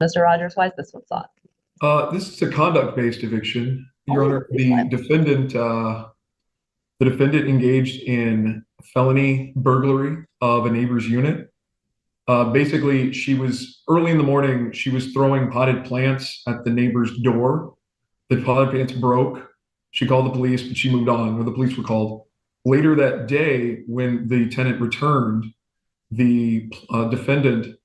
Mr. Rogers, why is this one sought? This is a conduct-based eviction, Your Oh, Honor. The defendant engaged in felony burglary of a neighbor's unit. Basically, she was early in the morning. She was throwing potted plants at the neighbor's door. The potted plants broke. She called the police, but she moved on, or the police were called. Later that day, when the tenant returned, the defendant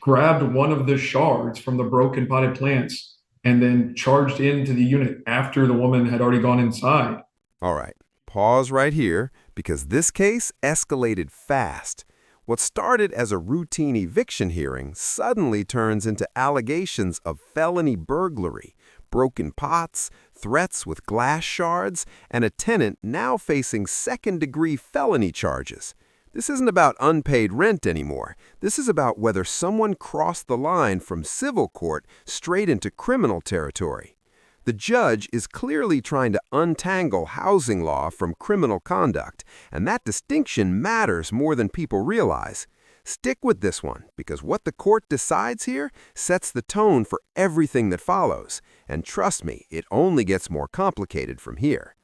grabbed one of the shards from the broken potted plants and then charged into the unit after the woman had already gone inside. All right, pause right here because this case escalated fast. What started as a routine eviction hearing suddenly turns into allegations of felony burglary, broken pots, threats with glass shards, and a tenant now facing second-degree felony charges. This isn't about unpaid rent anymore. This is about whether someone crossed the line from civil court straight into criminal territory. The judge is clearly trying to untangle housing law from criminal conduct, and that distinction matters more than people realize. Stick with this one, because what the court decides here sets the tone for everything that follows. And trust me, it only gets more complicated from here.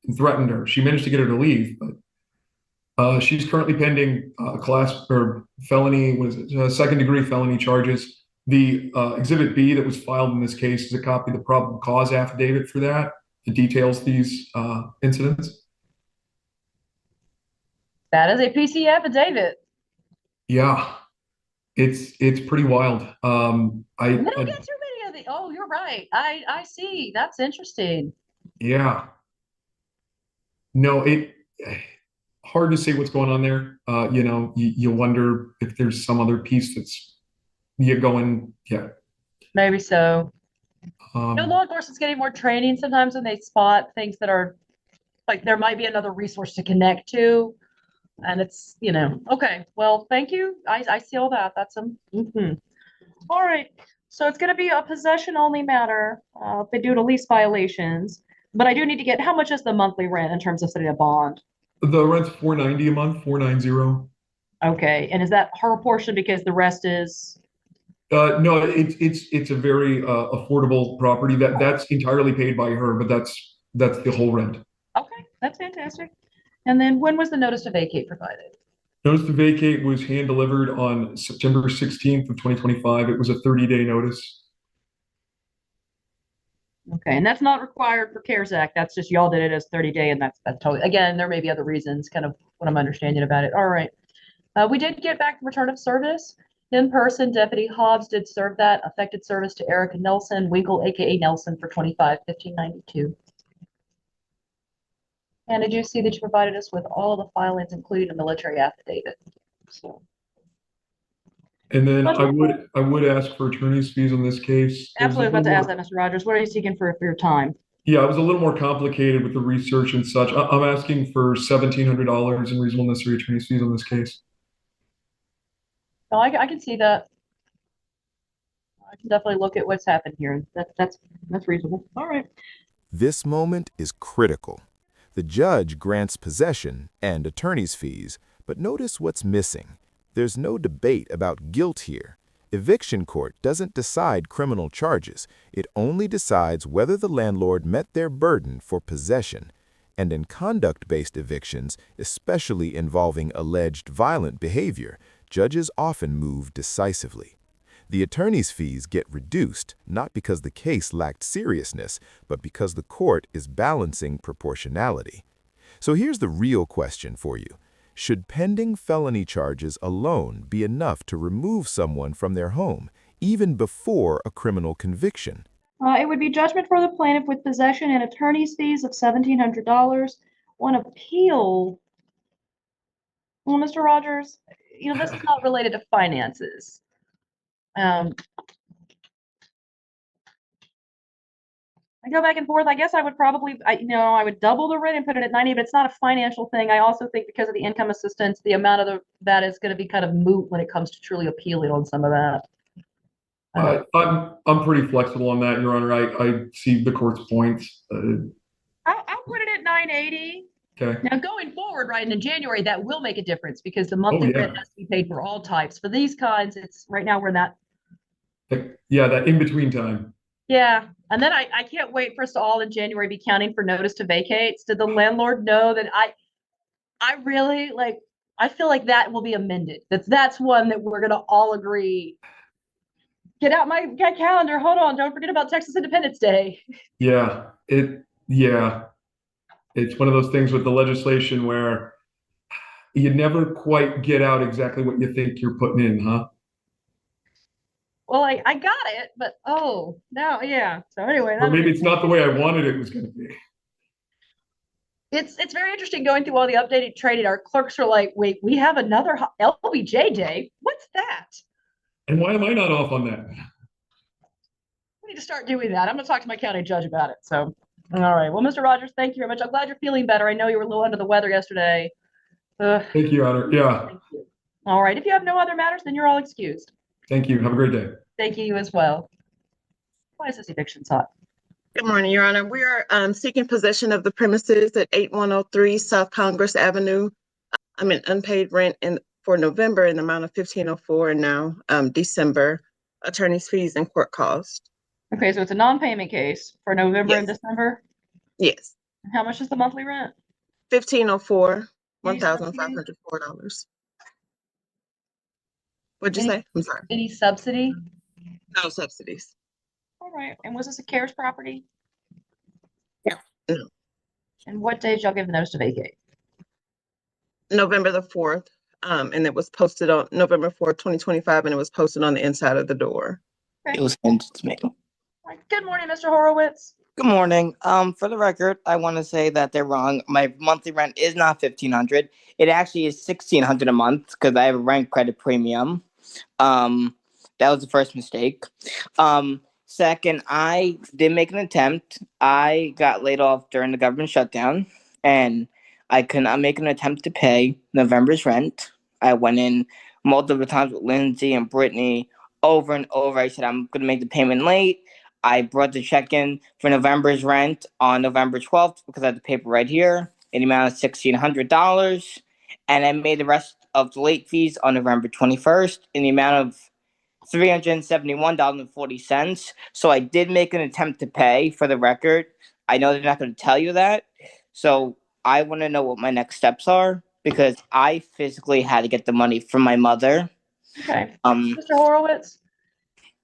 And threatened her. She managed to get her to leave, but she's currently pending class or felony, second degree felony charges. The Exhibit B that was filed in this case is a copy of the probable cause affidavit for that. It details these incidents. that is a PC affidavit. Yeah, it's pretty wild. We don't get too many of the. Oh, you're right. I see. That's interesting. Yeah, no, it hard to say what's going on there. You wonder if there's some other piece that's going. Yeah. Maybe so. Um, Law enforcement's getting more training sometimes when they spot things that are like there might be another resource to connect to. And it's, okay. Well, thank you. I see all that. That's All right. So it's going to be a possession only matter if they do to lease violations. But I do need to get how much is the monthly rent in terms of setting a bond? the rent's 490 a month, 490. Okay. And is that her portion because the rest is No, it's a very affordable property that's entirely paid by her, but that's the whole rent. okay? That's fantastic. And then when was the notice to vacate provided? Notice to vacate was hand delivered on September 16th of 2025. It was a 30-day notice. Okay, and that's not required for CARES Act. That's just y'all did it as 30-day, and that's totally, again, there may be other reasons, kind of what I'm understanding about it. All right. We did get back the return of service. In person, Deputy Hobbs did serve that affected service to Erica Nelson, Winkle, aka Nelson, for 25/15/92. And did you see that you provided us with all the filings, including a military affidavit? So And then I would ask for attorney's fees on this case. It was a absolutely little about to ask more, that, Mr. Rogers. What are you seeking for your time? yeah, it was a little more complicated with the research and such. I'm asking for $1,700 in reasonable necessary attorney's fees on this case. Oh, I can see that. I can definitely look at what's happened here. That's reasonable. All right. This moment is critical. The judge grants possession and attorney's fees, but notice what's missing. There's no debate about guilt here. Eviction court doesn't decide criminal charges. It only decides whether the landlord met their burden for possession. And in conduct-based evictions, especially involving alleged violent behavior, judges often move decisively. The attorney's fees get reduced, not because the case lacked seriousness, but because the court is balancing proportionality. So here's the real question for you. Should pending felony charges alone be enough to remove someone from their home, even before a criminal conviction? It would be judgment for the plaintiff with possession and attorney's fees of $1,700. On appeal, well, Mr. Rogers, this is not related to finances. Um, I go back and forth. I guess I would probably, I would double the rate and put it at 90, but it's not a financial thing. I also think because of the income assistance, the amount of that is going to be kind of moot when it comes to truly appealing on some of that. I'm pretty flexible on that, Your Honor. I see the court's points. I'll put it at 980. Okay. Now, going forward, right, and in January, that will make a difference because the Oh, monthly rent yeah. has to be paid for all types. For these kinds, it's right now we're in that. Yeah, that in-between time. Yeah. And then I can't wait for us to all in January be counting for notice to vacates. Did the landlord know that I really like, I feel like that will be amended. That's one that we're gonna all agree. Get out my calendar. Hold on. Don't forget about Texas Independence Day. Yeah, it's one of those things with the legislation where you never quite get out exactly what you think you're putting in, huh? Well, I got it, but oh no, yeah. So anyway, Or that'll maybe be it's not the way I wanted it was going to be. it's very interesting going through all the updated trading. Our clerks are like, wait, we have another LBJ day. What's that? And why am I not off on that? We need to start doing that. I'm going to talk to my county judge about it. So, all right. Well, Mr. Rogers, thank you very much. I'm glad you're feeling better. I know you were a little under the weather yesterday. Ugh, Thank you, Your Honor. Yeah, thank you. All right. If you have no other matters, then you're all excused. thank you. Have a great day. Thank you as well. Why is this eviction hot? Good morning, Your Honor. We are seeking possession of the premises at 8103 South Congress Avenue. I'm in unpaid rent for November in the amount of 1504 and now December, attorney's fees and court costs. Okay, so it's a non-payment case for November and Yes. December. Yes, How much is the monthly rent? 1504, Any subsidy? $1,504. What'd you Any- say? I'm sorry. Any subsidy? No subsidies. All right. And was this a CARES property? Yeah. No. And what days y'all give the notice to vacate? November the 4th, and it was posted on November 4th, 2025, and it was posted on the inside of the door. Okay. It was handed to me. All right. Good morning, Mr. Horowitz. Good morning. For the record, I want to say that they're wrong. My monthly rent is not $1,500. It actually is $1,600 a month because I have a rent credit premium. That was the first mistake. Second, I did make an attempt. I got laid off during the government shutdown, and I could not make an attempt to pay November's rent. I went in multiple times with Lindsay and Brittany over and over. I said, I'm going to make the payment late. I brought the check in for November's rent on November 12th because I have the paper right here in the amount of $1,600. And I made the rest of the late fees on November 21st in the amount of $371.40. So I did make an attempt to pay, for the record. I know they're not going to tell you that. So I want to know what my next steps are because I physically had to get the money from my mother. Okay. Mr. Horowitz,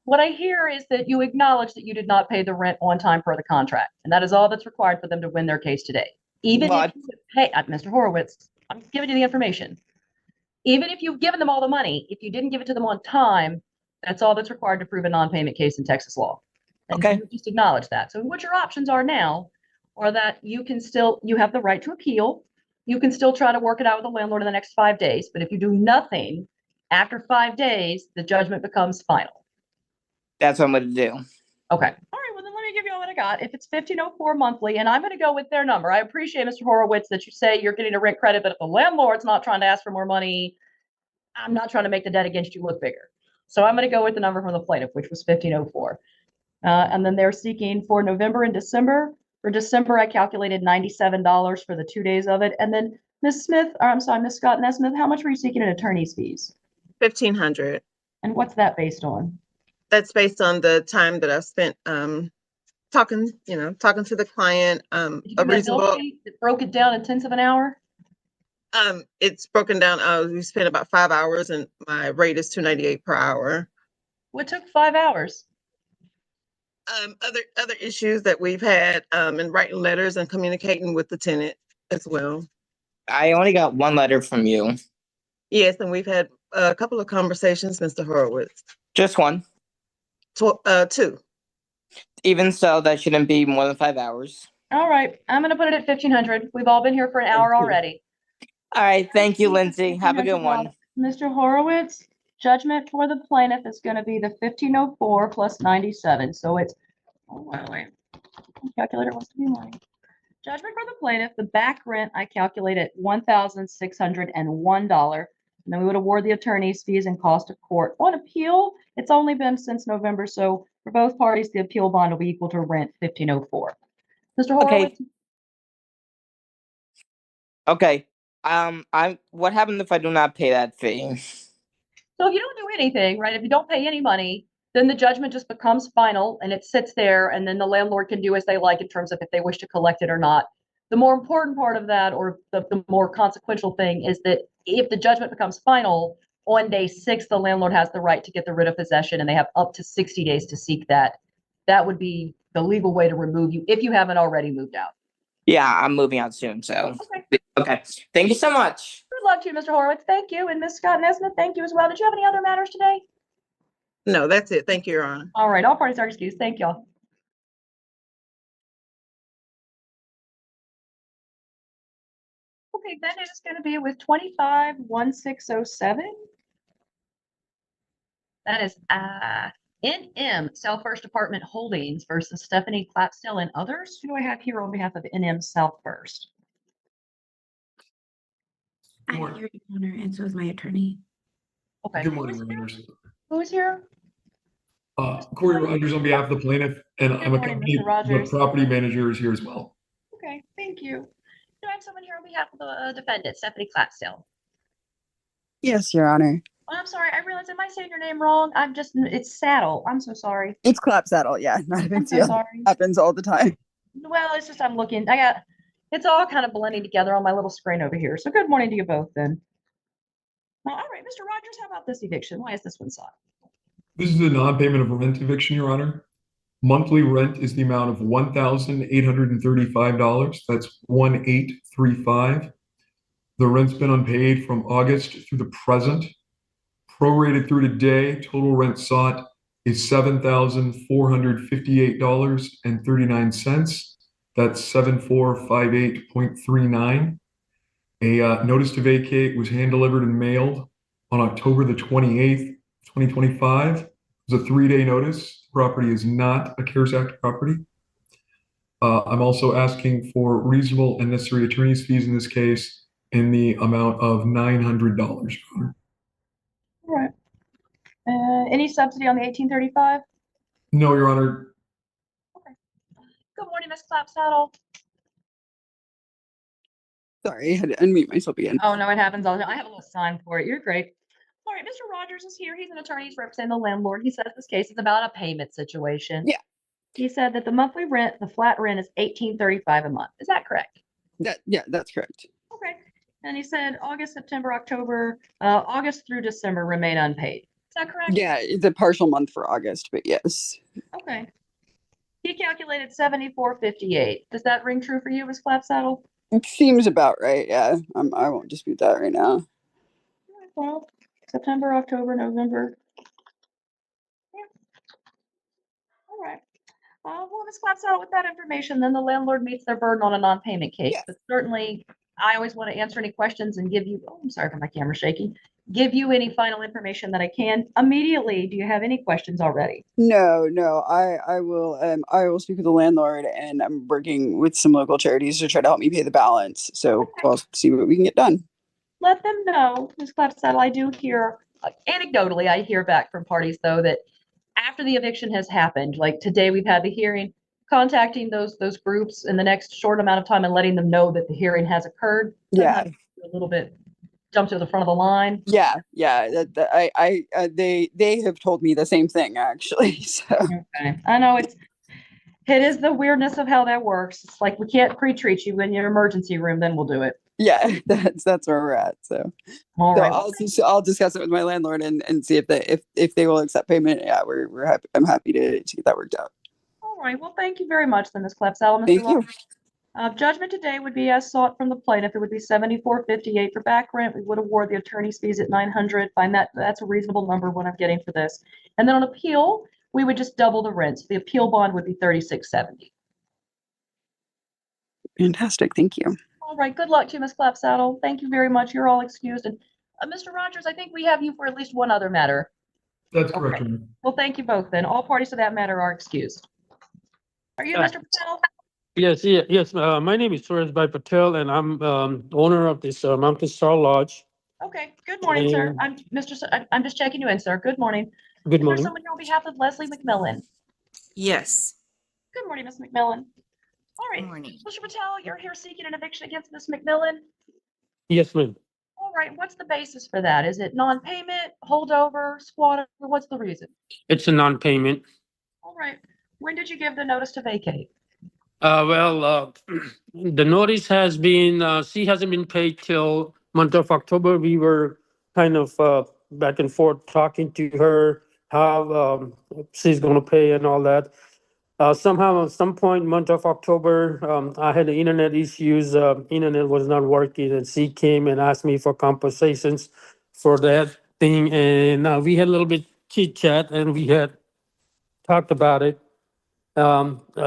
what I hear is that you acknowledge that you did not pay the rent on time per the contract, and that is all that's required for them to win their case today. Even if you pay, Mr. Horowitz, I'm giving you the information. Even if you've given them all the money, if you didn't give it to them on time, that's all that's required to prove a non-payment case in Texas law. And Okay. you just acknowledge that. So what your options are now are that you have the right to appeal. You can still try to work it out with the landlord in the next 5 days. But if you do nothing after 5 days, the judgment becomes final. That's what I'm going to do. Okay. All right. Well, then let me give you what I got. If it's 1504 monthly, and I'm going to go with their number. I appreciate, Mr. Horowitz, that you say you're getting a rent credit, but if the landlord's not trying to ask for more money, I'm not trying to make the debt against you look bigger. So I'm going to go with the number from the plaintiff, which was 1504. And then they're seeking for November and December. For December, I calculated $97 for the 2 days of it. And then Ms. Smith, or I'm sorry, Ms. Scott Nesmith, how much were you seeking in attorney's fees? $1,500. And what's that based on? That's based on the time that I spent talking to the client. Did you give me a bill Reasonable. sheet that broke it down in tenths of an hour? It's broken down. We spent about 5 hours, and my rate is $298 per hour. What took 5 hours? Other issues that we've had in writing letters and communicating with the tenant as well. I only got one letter from you. Yes, and we've had a couple of conversations, Mr. Horowitz. Just one. Two. Even so, that shouldn't be more than 5 hours. All right, I'm going to put it at 1500. We've all been here for an hour Thank you. already. All right. Thank you, Lindsay. Have a good one. Mr. Horowitz, judgment for the plaintiff is going to be the 1504 plus 97. So it's, wait. Calculator wants to be mine. Judgment for the plaintiff, the back rent I calculate at $1,601. And then we would award the attorney's fees and cost of court. On appeal, it's only been since November. So for both parties, the appeal bond will be equal to rent 1504. Mr. Horowitz, Okay. What happens if I do not pay that fee? So if you don't do anything, right, if you don't pay any money, then the judgment just becomes final and it sits there, and then the landlord can do as they like in terms of if they wish to collect it or not. The more important part of that, or the more consequential thing, is that if the judgment becomes final, on day 6, the landlord has the right to get the writ of possession, and they have up to 60 days to seek that. That would be the legal way to remove you if you haven't already moved out. Yeah, I'm moving out soon, so. Okay. Okay. Thank you so much. Good luck to you, Mr. Horowitz. Thank you. And Ms. Scott Nesmith, thank you as well. Did you have any other matters today? No, that's it. Thank you, Your Honor. All right, all parties are excused. Thank y'all. Okay, then it is going to be with 25-1607. That is NM South First Apartment Holdings versus Stephanie Clapstill and others. Who do I have here on behalf of NM South First? Good I'm morning. here, Your Honor, and so is my attorney. Okay. Good morning, Your Honors. Who is here? Corey Rogers on behalf of the plaintiff, and Good I'm morning, accompanied, Mr. Rogers. the property manager is here as well. Okay, thank you. Do I have someone here on behalf of the defendant, Stephanie Clapstill? Yes, Your Honor. Oh, I'm sorry. I realize, am I saying your name wrong? It's Saddle. I'm so sorry. It's clap saddle. Yeah, not a I'm big so deal. sorry. Happens all the time. Well, it's just I'm looking. It's all kind of blending together on my little screen over here. So good morning to you both then. Well, all right, Mr. Rogers, how about this eviction? Why is this one sought? This is a non-payment of rent eviction, Your Honor. Monthly rent is the amount of $1,835. That's 1,835. The rent's been unpaid from August through the present. Prorated through today, total rent sought is $7,458.39. That's 7458.39. A notice to vacate was hand delivered and mailed on October the 28th, 2025. It was a 3-day notice. The property is not a CARES Act property. I'm also asking for reasonable and necessary attorney's fees in this case in the amount of $900. Your Honor. All right. Any subsidy on the 1835? No, Your Honor. Good morning, Ms. Clapsaddle. Sorry, I had to unmute myself again. Oh, no, it happens all the time. I have a little sign for it. You're great. All right, Mr. Rogers is here. He's an attorney. He's representing the landlord. He says this case is about a payment situation. Yeah. He said that the monthly rent, the flat rent is $1,835 a month. Is that correct? Yeah, that's correct. Okay. And he said August, September, October, August through December remain unpaid. Is that correct? Yeah, it's a partial month for August, but yes. Okay. He calculated 7458. Does that ring true for you, Ms. Clapsaddle? It seems about right. Yeah, I won't dispute that right now. Well, September, October, November. Yeah. All right. Well, Ms. Clapsaddle, with that information, then the landlord meets their burden on a non-payment case. Yes. But certainly, I always want to answer any questions and give you, oh, I'm sorry for my camera shaking, give you any final information that I can immediately. Do you have any questions already? No, I will speak with the landlord, and I'm working with some local charities to try to help me pay the balance. So Okay. I'll see what we can get done. Let them know, Ms. Clapsaddle. I do hear, anecdotally, I hear back from parties though that after the eviction has happened, like today we've had the hearing, contacting those groups in the next short amount of time and letting them know that the hearing has occurred. Yeah. Sometimes a little bit jump to the front of the line. Yeah. They have told me the same thing actually. So Okay. I know it is the weirdness of how that works. It's like we can't pre-treat you in your emergency room, then we'll do it. yeah, that's where we're at. So All so right. I'll discuss it with my landlord and see if they will accept payment. Yeah, we're happy. I'm happy to get that worked out. All right. Well, thank you very much, then, Ms. Clapsaddle. Mr. Thank you. Judgment today would be as sought from the plaintiff. It would be $74.58 for back rent. We would award the attorney's fees at $900. Find that's a reasonable number what I'm getting for this. And then on appeal, we would just double the rent. So the appeal bond would be $36.70. Fantastic. Thank you. All right. Good luck to you, Ms. Clapsaddle. Thank you very much. You're all excused. And Mr. Rogers, I think we have you for at least one other matter. That's correct, Okay. Your Honor. Well, thank you both then. All parties to that matter are excused. Are you Mr. Patel? Yes. My name is Suraj Patel, and I'm owner of this Mountain Star Lodge. Okay. Good morning, sir. And- I'm just checking you in, sir. Good morning. Good Is there morning. someone here on behalf of Leslie McMillan? Yes. Good morning, Ms. McMillan. All right, Morning. Mr. Patel, you're here seeking an eviction against Ms. McMillan. Yes, ma'am. All right, what's the basis for that? Is it non-payment, holdover, squatter? What's the reason? It's a non-payment. All right, when did you give the notice to vacate? The notice has been, she hasn't been paid till month of October. We were kind of back and forth talking to her how she's gonna pay and all that. Somehow, at some point, month of October, I had the internet issues. Internet was not working, and she came and asked me for compensations for that thing. And we had a little bit chit chat, and we had talked about it.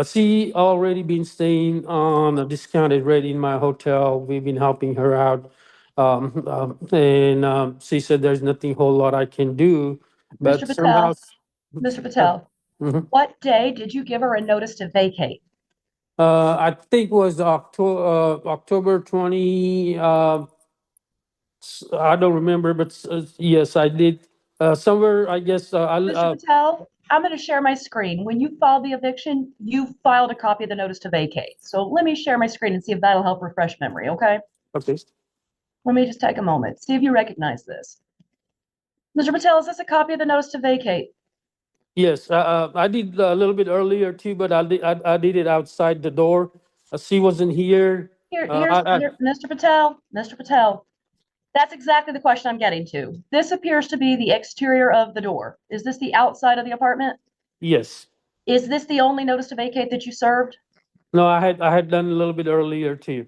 She already been staying on a discounted rate in my hotel. We've been helping her out. She said there's nothing whole lot I can do, Mr. but somehow. Patel, Mr. Patel, Mhm. what day did you give her a notice to vacate? I think was October 20, I don't remember, but yes, I did. Somewhere, I guess, Mr. Patel, I'm going to share my screen. When you filed the eviction, you filed a copy of the notice to vacate. So let me share my screen and see if that'll help refresh memory, okay? okay. Let me just take a moment, see if you recognize this. Mr. Patel, is this a copy of the notice to vacate? Yes, I did a little bit earlier too, but I did it outside the door. She wasn't here. Mr. Patel, that's exactly the question I'm getting to. This appears to be the exterior of the door. Is this the outside of the apartment? Yes. Is this the only notice to vacate that you served? No, I had done a little bit earlier too.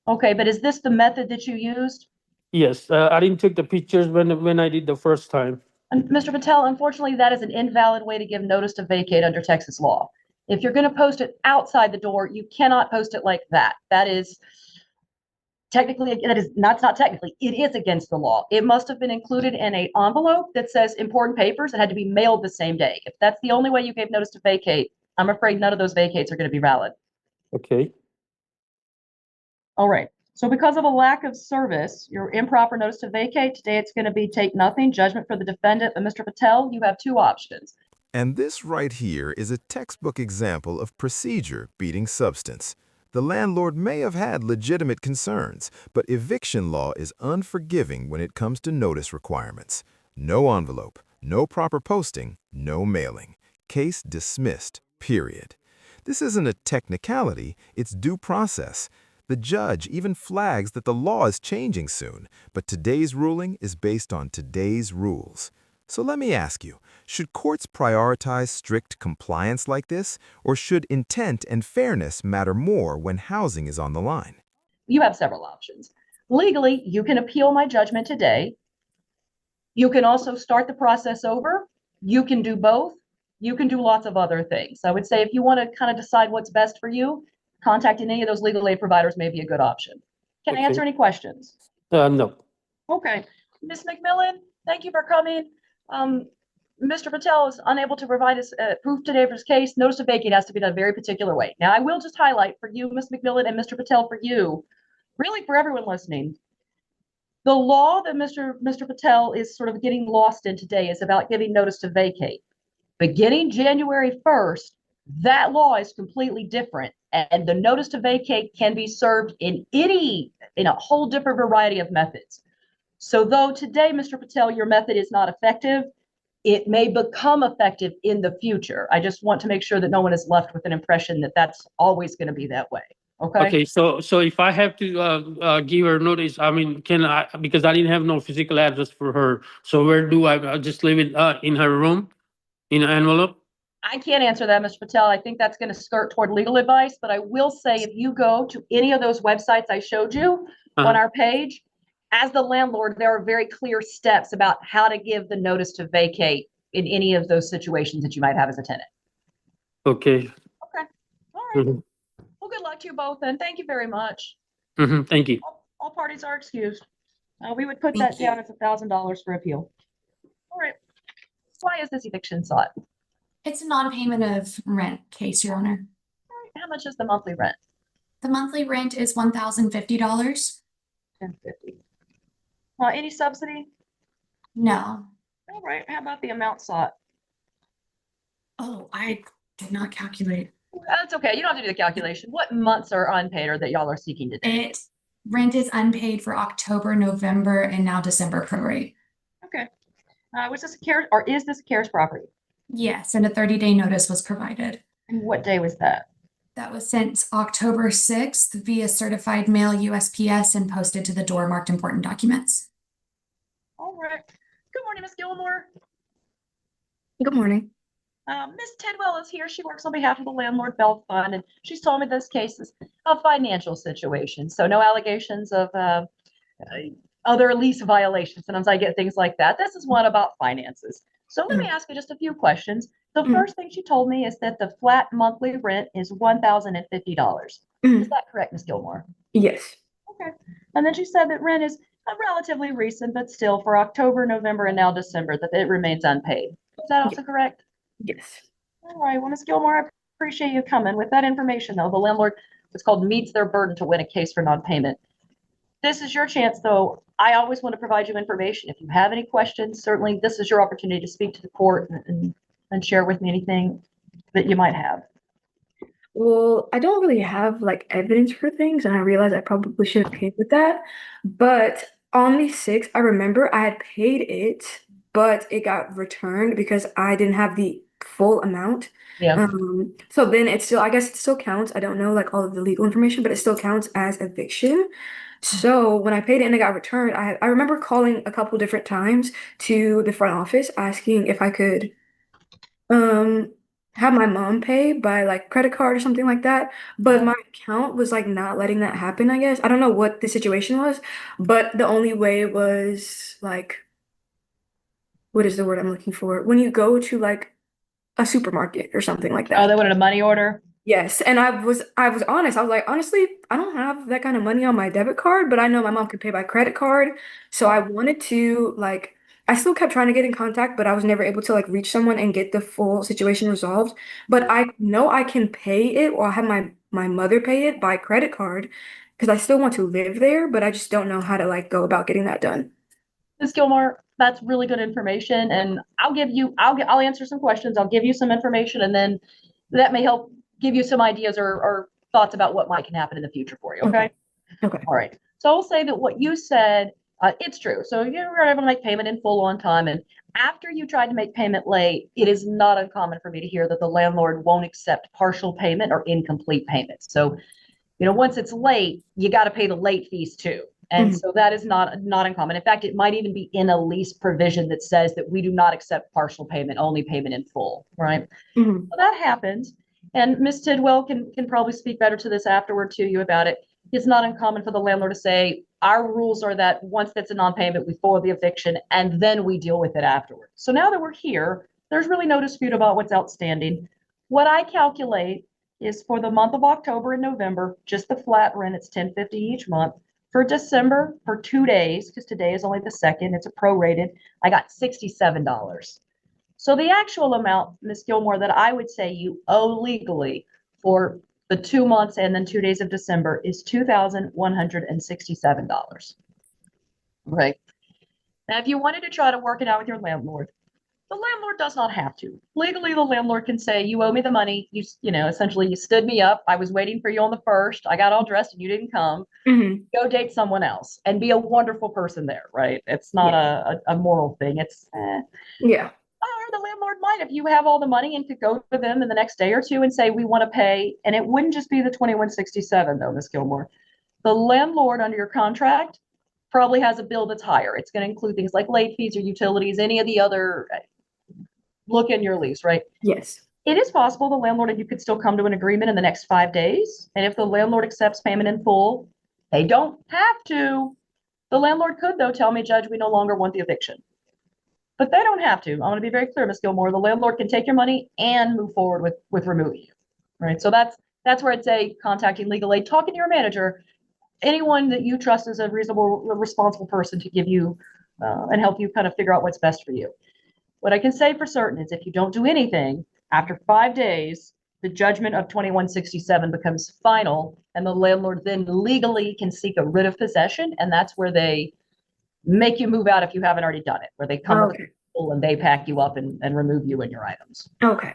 Okay, but is this the method that you used? Yes, I didn't take the pictures when I did the first time. And Mr. Patel, unfortunately, that is an invalid way to give notice to vacate under Texas law. If you're going to post it outside the door, you cannot post it like that. That is technically, not technically, it is against the law. It must have been included in an envelope that says important papers. It had to be mailed the same day. If that's the only way you gave notice to vacate, I'm afraid none of those vacates are going to be valid. Okay. All right. So because of a lack of service, your improper notice to vacate, today it's going to be take nothing, judgment for the defendant. But Mr. Patel, you have two options. And this right here is a textbook example of procedure beating substance. The landlord may have had legitimate concerns, but eviction law is unforgiving when it comes to notice requirements. No envelope, no proper posting, no mailing. Case dismissed, period. This isn't a technicality, it's due process. The judge even flags that the law is changing soon, but today's ruling is based on today's rules. So let me ask you, should courts prioritize strict compliance like this, or should intent and fairness matter more when housing is on the line? You have several options. Legally, you can appeal my judgment today. You can also start the process over. You can do both. You can do lots of other things. I would say if you want to kind of decide what's best for you, contacting any of those legal aid providers may be a good option. Can I answer any questions? No. Okay. Ms. McMillan, thank you for coming. Mr. Patel is unable to provide us proof today for his case. Notice to vacate has to be done a very particular way. Now, I will just highlight for you, Ms. McMillan, and Mr. Patel, for you, really for everyone listening, the law that Mr. Patel is sort of getting lost in today is about giving notice to vacate. Beginning January 1st, that law is completely different. And the notice to vacate can be served in a whole different variety of methods. So though today, Mr. Patel, your method is not effective, it may become effective in the future. I just want to make sure that no one is left with an impression that that's always going to be that way. Okay? Okay, so if I have to give her notice, I mean, can I, because I didn't have no physical address for her, so where do I just leave it in her room, in an envelope? I can't answer that, Mr. Patel. I think that's going to skirt toward legal advice, but I will say if you go to any of those websites I showed you on our page, as the landlord, there are very clear steps about how to give the notice to vacate in any of those situations that you might have as a tenant. Okay. Okay. All right. Well, good luck to you both, and thank you very much. Thank you. All parties are excused. We would put that down as $1,000 for appeal. All right. Why is this eviction sought? It's a non-payment of rent case, Your Honor. All right. How much is the monthly rent? The monthly rent is $1,050. $1,050. Any subsidy? No. All right. How about the amount sought? Oh, I did not calculate. That's okay. You don't have to do the calculation. What months are unpaid or that y'all are seeking today? Rent is unpaid for October, November, and now December prorate. Okay. Was this a CARES, or is this a CARES property? Yes, and a 30-day notice was provided. And what day was that? That was sent October 6th via certified mail USPS and posted to the door marked important documents. All right. Good morning, Ms. Gilmore. Good morning. Ms. Tidwell is here. She works on behalf of the Landlord Bell Fund, and she's told me this case is a financial situation. So no allegations of other lease violations. Sometimes I get things like that. This is one about finances. So let me ask you just a few questions. The first thing she told me is that the flat monthly rent is $1,050. Is that correct, Ms. Gilmore? Yes. Okay. And then she said that rent is relatively recent, but still for October, November, and now December, that it remains unpaid. Is that also correct? Yes. All right. Well, Ms. Gilmore, I appreciate you coming. With that information, though, the landlord, it's called meets their burden to win a case for non-payment. This is your chance, though. I always want to provide you information. If you have any questions, certainly this is your opportunity to speak to the court and share with me anything that you might have. Well, I don't really have like evidence for things, and I realize I probably should have paid with that. But on the 6th, I remember I had paid it, but it got returned because I didn't have the full amount. Yeah. So then it still, I guess it still counts. I don't know like all of the legal information, but it still counts as eviction. So when I paid it and it got returned, I remember calling a couple different times to the front office asking if I could have my mom pay by like credit card or something like that. But my account was like not letting that happen, I guess. I don't know what the situation was, but the only way was like, what is the word I'm looking for? When you go to like a supermarket or something like Oh, that. they wanted a money order? Yes, and I was honest. I was like, honestly, I don't have that kind of money on my debit card, but I know my mom could pay by credit card. So I wanted to like I still kept trying to get in contact, but I was never able to like reach someone and get the full situation resolved. But I know I can pay it or have my mother pay it by credit card because I still want to live there, but I just don't know how to like go about getting that done. Ms. Gilmore, that's really good information, and I'll answer some questions. I'll give you some information, and then that may help give you some ideas or thoughts about what might can happen in the future for you. Okay. Okay. All right. So I'll say that what you said, it's true. So you were able to make payment in full on time, and after you tried to make payment late, it is not uncommon for me to hear that the landlord won't accept partial payment or incomplete payment. So, once it's late, you got to pay the late fees too. And so that is not uncommon. In fact, it might even be in a lease provision that says that we do not accept partial payment, only payment in full, right? Mhm. So that happens. And Ms. Tidwell can probably speak better to this afterward to you about it. It's not uncommon for the landlord to say, our rules are that once that's a non-payment, we forward the eviction and then we deal with it afterwards. So now that we're here, there's really no dispute about what's outstanding. What I calculate is for the month of October and November, just the flat rent, it's $10.50 each month. For December, for 2 days, because today is only the 2nd, it's a prorated, I got $67. So the actual amount, Ms. Gilmore, that I would say you owe legally for the 2 months and then 2 days of December is $2,167. Okay. Now, if you wanted to try to work it out with your landlord, the landlord does not have to. Legally, the landlord can say, you owe me the money. Essentially, you stood me up. I was waiting for you on the 1st. I got all dressed and you didn't come. Go date someone else and be a wonderful person there, right? It's not a moral thing. It's, Yeah. or the landlord might, if you have all the money and could go to them in the next day or two and say, we want to pay. And it wouldn't just be the 2167 though, Ms. Gilmore. The landlord under your contract probably has a bill that's higher. It's going to include things like late fees or utilities, any of the other, look in your lease, right? Yes. It is possible the landlord and you could still come to an agreement in the next 5 days. And if the landlord accepts payment in full, they don't have to. The landlord could, though, tell me, Judge, we no longer want the eviction. But they don't have to. I want to be very clear, Ms. Gilmore. The landlord can take your money and move forward with removing you, right? So that's where I'd say contacting legal aid, talking to your manager, anyone that you trust as a reasonable, responsible person to give you and help you kind of figure out what's best for you. What I can say for certain is if you don't do anything, after 5 days, the judgment of 2167 becomes final, and the landlord then legally can seek a writ of possession, and that's where they make you move out if you haven't already done it, where they come with people and they pack you up and remove you and your items. Okay.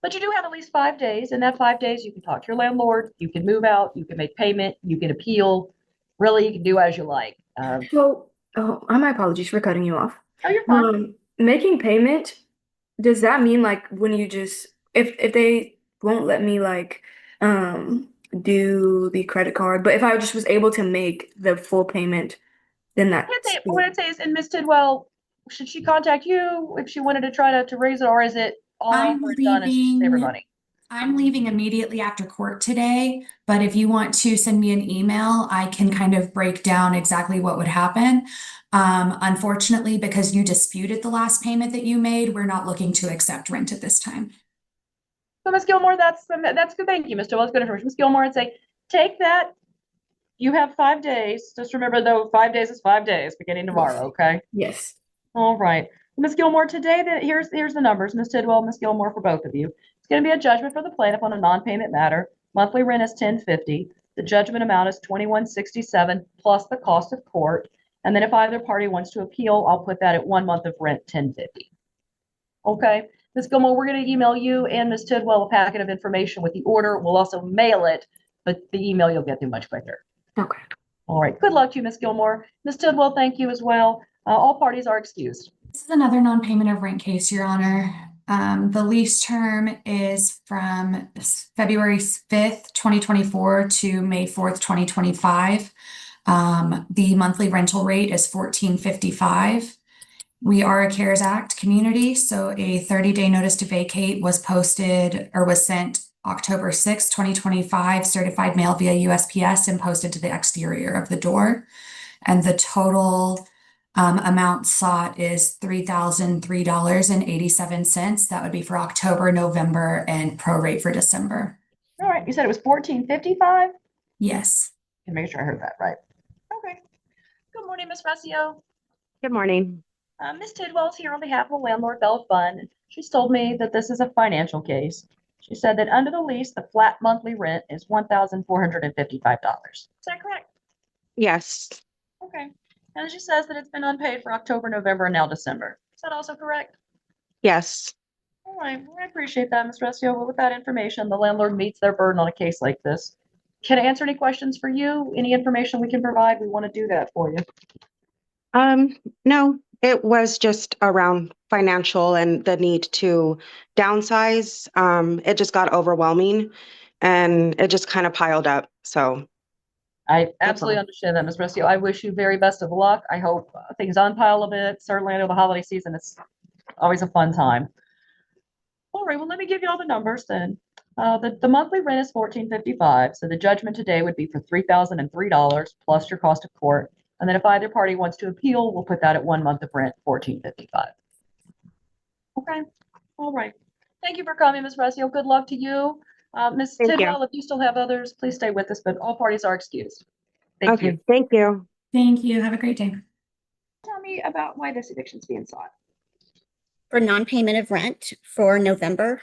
But you do have at least 5 days. In that 5 days, you can talk to your landlord, you can move out, you can make payment, you can appeal. really, you can do as you like. So, oh, my apologies for cutting you off. Oh, you're fine. Making payment, does that mean like when you just if they won't let me like do the credit card, but if I just was able to make the full payment, then that's What I'd say is, and Miss Tidwell, should she contact you if she wanted to try to raise it, or is it all I'm over and done and she should save her money? I'm leaving immediately after court today, but if you want to send me an email, I can kind of break down exactly what would happen. Unfortunately, because you disputed the last payment that you made, we're not looking to accept rent at this time. So Miss Gilmore, that's good. Thank you, Mr. Well, that's good information. Miss Gilmore, I'd say take that. You have 5 days. Just remember though, 5 days is 5 days, beginning tomorrow, okay? yes. All right. Ms. Gilmore, today here's the numbers, Ms. Tidwell, Ms. Gilmore, for both of you. It's going to be a judgment for the plaintiff on a non-payment matter. Monthly rent is $10.50. The judgment amount is $21.67 plus the cost of court. And then if either party wants to appeal, I'll put that at 1 month of rent, $10.50. Okay. Ms. Gilmore, we're going to email you and Ms. Tidwell a packet of information with the order. We'll also mail it, but the email you'll get through much quicker. Okay. All right. Good luck to you, Ms. Gilmore. Ms. Tidwell, thank you as well. All parties are excused. This is another non-payment of rent case, Your Honor. The lease term is from February 5th, 2024 to May 4th, 2025. The monthly rental rate is $14.55. We are a CARES Act community, so a 30-day notice to vacate was posted or was sent October 6th, 2025, certified mail via USPS and posted to the exterior of the door. And the total amount sought is $3,003.87. That would be for October, November, and prorate for December. All right. You said it was $14.55? Yes. Can make sure I heard that right. Okay. Good morning, Ms. Resio. Good morning. Ms. Tidwell is here on behalf of the Landlord Bella Fund. She's told me that this is a financial case. She said that under the lease, the flat monthly rent is $1,455. Is that correct? Yes. Okay. And she says that it's been unpaid for October, November, and now December. Is that also correct? Yes. All right. Well, I appreciate that, Ms. Resio. Well, with that information, the landlord meets their burden on a case like this. Can I answer any questions for you? Any information we can provide? We want to do that for you. No, it was just around financial and the need to downsize. It just got overwhelming and it just kind of piled up. So I absolutely understand that, Ms. Resio. I wish you very best of luck. I hope things unpile a bit. Certainly, I know the holiday season is always a fun time. All right, well, let me give you all the numbers then. The monthly rent is $14.55, so the judgment today would be for $3,003 plus your cost of court. And then if either party wants to appeal, we'll put that at 1 month of rent, $14.55. Okay, all right. Thank you for coming, Ms. Resio. Good luck to you. Ms. Thank you. Tidwell, if you still have others, please stay with us, but all parties are excused. Thank you. Thank you. Thank you. Have a great day. Tell me about why this eviction is being sought. For non-payment of rent for November,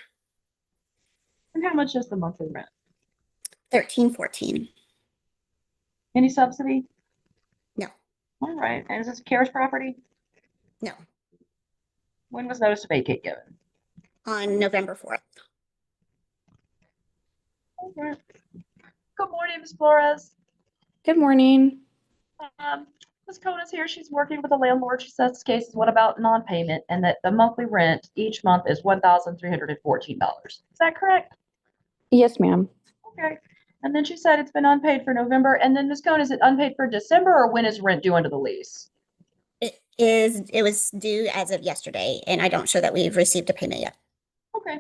And how much is the monthly rent? $13.14. Any subsidy? No. All right. And is this a CARES property? No. When was notice to vacate given? On November 4th. All right. Good morning, Ms. Flores. Good morning. Ms. Kona's here. She's working with the landlord. She says this case is what about non-payment and that the monthly rent each month is $1,314. Is that correct? Yes, ma'am. Okay. And then she said it's been unpaid for November. And then Ms. Kona, is it unpaid for December or when is rent due under the lease? It was due as of yesterday, and I don't show that we've received a payment yet. Okay.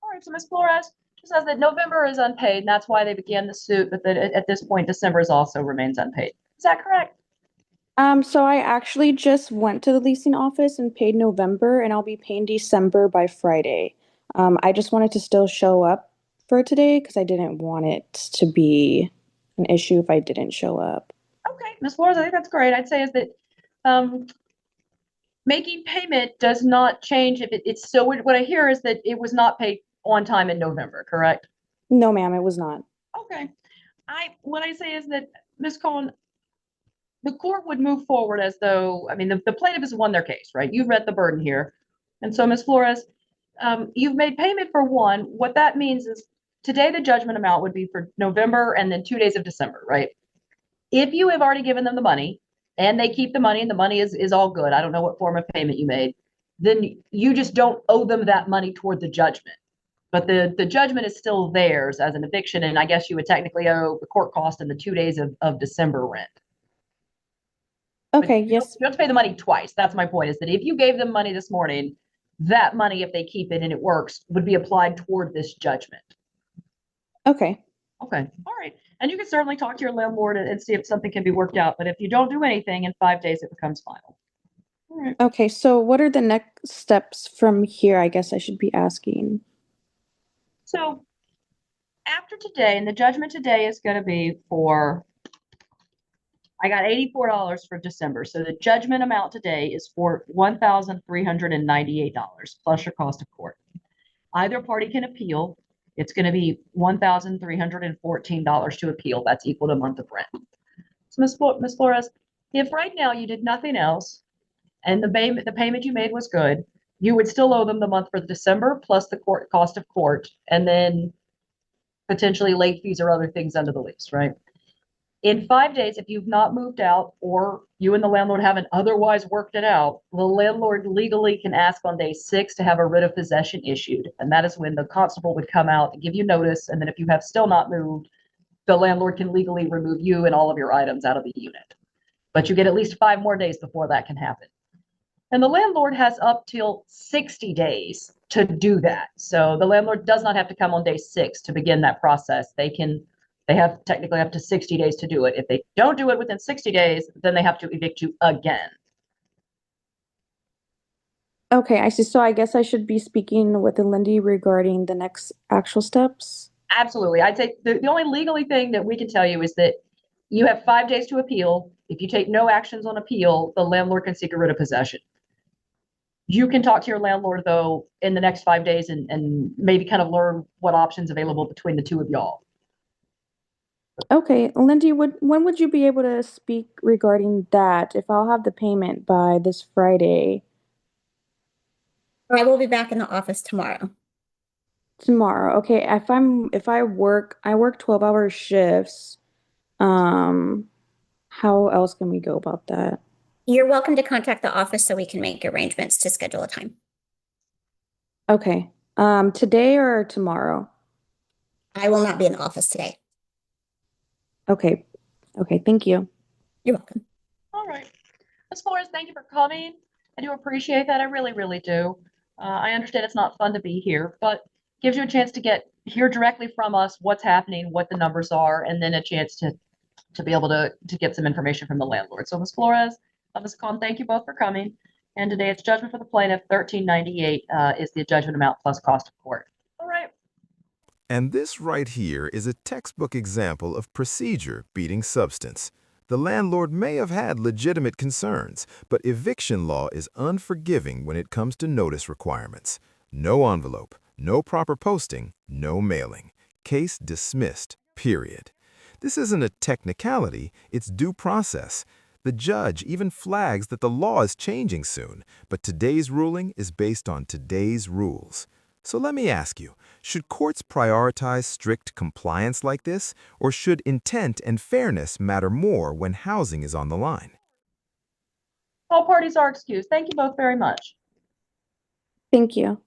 All right. So Ms. Flores, she says that November is unpaid and that's why they began the suit, but that at this point, December also remains unpaid. Is that correct? So I actually just went to the leasing office and paid November, and I'll be paying December by Friday. I just wanted to still show up for today because I didn't want it to be an issue if I didn't show up. Okay, Ms. Flores, I think that's great. I'd say is that making payment does not change if it's so what I hear is that it was not paid on time in November, correct? No, ma'am, it was not. Okay. What I say is that Ms. Cohen, the court would move forward as though, I mean, the plaintiff has won their case, right? You've read the burden here. And so Ms. Flores, you've made payment for one. What that means is today the judgment amount would be for November and then 2 days of December, right? If you have already given them the money and they keep the money and the money is all good, I don't know what form of payment you made, then you just don't owe them that money toward the judgment. But the judgment is still theirs as an eviction, and I guess you would technically owe the court cost and the 2 days of December rent. Okay, You yes. don't have to pay the money twice. That's my point, is that if you gave them money this morning, that money, if they keep it and it works, would be applied toward this judgment. Okay. Okay, all right. And you can certainly talk to your landlord and see if something can be worked out. But if you don't do anything, in 5 days, it becomes final. All right. Okay, so what are the next steps from here? I guess I should be asking. So after today, and the judgment today is going to be for, I got $84 for December. So the judgment amount today is for $1,398 plus your cost of court. Either party can appeal. It's going to be $1,314 to appeal. That's equal to a month of rent. So Ms. Flores, if right now you did nothing else and the payment you made was good, you would still owe them the month for December plus the court cost of court, and then potentially late fees or other things under the lease, right? In 5 days, if you've not moved out or you and the landlord haven't otherwise worked it out, the landlord legally can ask on day 6 to have a writ of possession issued. And that is when the constable would come out and give you notice. And then if you have still not moved, the landlord can legally remove you and all of your items out of the unit. But you get at least 5 more days before that can happen. And the landlord has up till 60 days to do that. So the landlord does not have to come on day 6 to begin that process. They have technically up to 60 days to do it. If they don't do it within 60 days, then they have to evict you again. Okay, I see. So I guess I should be speaking with Lindy regarding the next actual steps. Absolutely. I'd say the only legally thing that we can tell you is that you have 5 days to appeal. If you take no actions on appeal, the landlord can seek a writ of possession. You can talk to your landlord, though, in the next 5 days and maybe kind of learn what options available between the two of y'all. Okay, Lindy, when would you be able to speak regarding that? If I'll have the payment by this Friday. I will be back in the office tomorrow. Tomorrow. Okay, I work 12-hour shifts. How else can we go about that? You're welcome to contact the office so we can make arrangements to schedule a time. Okay. Today or tomorrow? I will not be in the office today. Okay. Okay, thank you. You're welcome. All right. Ms. Flores, thank you for coming. I do appreciate that. I really, really do. I understand it's not fun to be here, but gives you a chance to hear directly from us what's happening, what the numbers are, and then a chance to be able to get some information from the landlord. So Ms. Flores, Ms. Khan, thank you both for coming. And today it's judgment for the plaintiff, $1,398 is the judgment amount plus cost of court. All right. And this right here is a textbook example of procedure beating substance. The landlord may have had legitimate concerns, but eviction law is unforgiving when it comes to notice requirements. No envelope, no proper posting, no mailing. Case dismissed, period. This isn't a technicality, it's due process. The judge even flags that the law is changing soon, but today's ruling is based on today's rules. So let me ask you, should courts prioritize strict compliance like this, or should intent and fairness matter more when housing is on the line? All parties are excused. Thank you both very much. Thank you.